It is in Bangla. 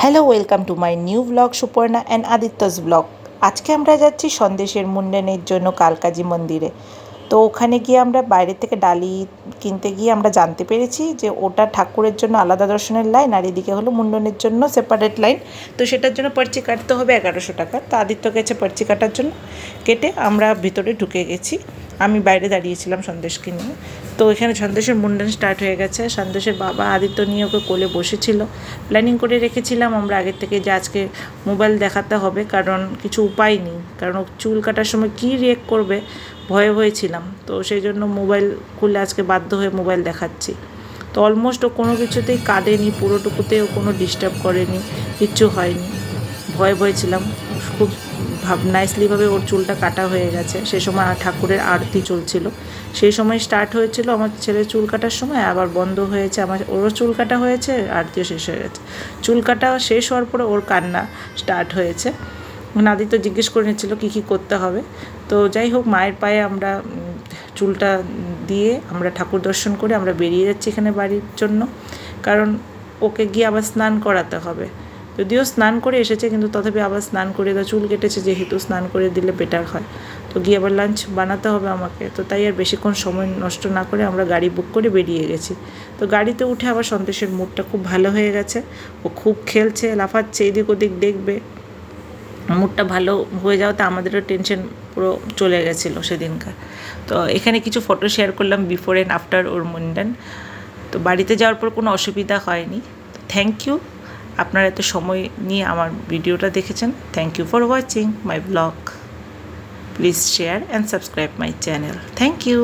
Hello, welcome to my new blog Suparna and Aditya's blog. আজকে আমরা যাচ্ছি সন্দেশের মুন্ডনের জন্য কালকাজি মন্দিরে। তো ওখানে গিয়ে আমরা বাইরে থেকে ডালি কিনতে গিয়ে আমরা জানতে পেরেছি যে ওটা ঠাকুরের জন্য আলাদা দর্শনের লাইন, আর এদিকে হলো মুন্ডনের জন্য সেপারেট লাইন। তো সেটার জন্য পার্চি কাটতে হবে 1100 টাকা। তো আদিত্য গেছে পার্চি কাটার জন্য, কেটে আমরা ভিতরে ঢুকে গেছি। আমি বাইরে দাঁড়িয়েছিলাম সন্দেশকে নিয়ে। তো এখানে সন্দেশের মুন্ডন স্টার্ট হয়ে গেছে। সন্দেশের বাবা আদিত্য নিয়ে ওকে কোলে বসেছিল। প্ল্যানিং করে রেখেছিলাম আমরা আগের থেকে যে আজকে মোবাইল দেখাতে হবে, কারণ কিছু উপায় নেই, কারণ ও চুল কাটার সময় কী রিয়েক্ট করবে ভয়ে হয়েছিলাম। তো সেই জন্য মোবাইল খুলে আজকে বাধ্য হয়ে মোবাইল দেখাচ্ছি। তো অলমোস্ট ও কোনো কিছুতেই কাঁদেনি, পুরোটুকুতেই ও কোনো ডিস্টার্ব করেনি, কিচ্ছু হয়নি। ভয়ে ছিলাম। খুব নাইসলিভাবে ওর চুলটা কাটা হয়ে গেছে। সে সময় ঠাকুরের আরতি চলছিল, সেই সময় স্টার্ট হয়েছিল আমার ছেলের চুল কাটার সময়, আবার বন্ধ হয়েছে ওরও চুল কাটা হয়েছে, আরতিও শেষ হয়ে গেছে। চুল কাটা শেষ হওয়ার পরে ওর কান্না স্টার্ট হয়েছে। আদিত্য জিজ্ঞেস করে নিচ্ছিল কী কী করতে হবে। তো যাই হোক, মায়ের পায়ে আমরা চুলটা দিয়ে আমরা ঠাকুর দর্শন করে আমরা বেরিয়ে যাচ্ছি এখানে বাড়ির জন্য, কারণ ওকে গিয়ে আবার স্নান করাতে হবে। যদিও স্নান করে এসেছে, কিন্তু তথাপি আবার স্নান করে চুল কেটেছে যেহেতু স্নান করে দিলে বেটার হয়। তো গিয়ে আবার লাঞ্চ বানাতে হবে আমাকে। তো তাই আর বেশিক্ষণ সময় নষ্ট না করে আমরা গাড়ি বুক করে বেরিয়ে গেছি। তো গাড়িতে উঠে আবার সন্দেশের মুডটা খুব ভালো হয়ে গেছে। ও খুব খেলছে, লাফাচ্ছে, এদিক ওদিক দেখবে। মুডটা ভালো হয়ে যাওয়াতে আমাদেরও টেনশন পুরো চলে গেছিলো সেদিনকার। তো এখানে কিছু ফটো শেয়ার করলাম বিফোর অ্যান্ড আফটার ওর মুন্ডন। তো বাড়িতে যাওয়ার পর কোনো অসুবিধা হয়নি। থ্যাংক ইউ, আপনারা এত সময় নিয়ে আমার ভিডিওটা দেখেছেন। Thank you for watching my blog. Please share and subscribe my channel. Thank you.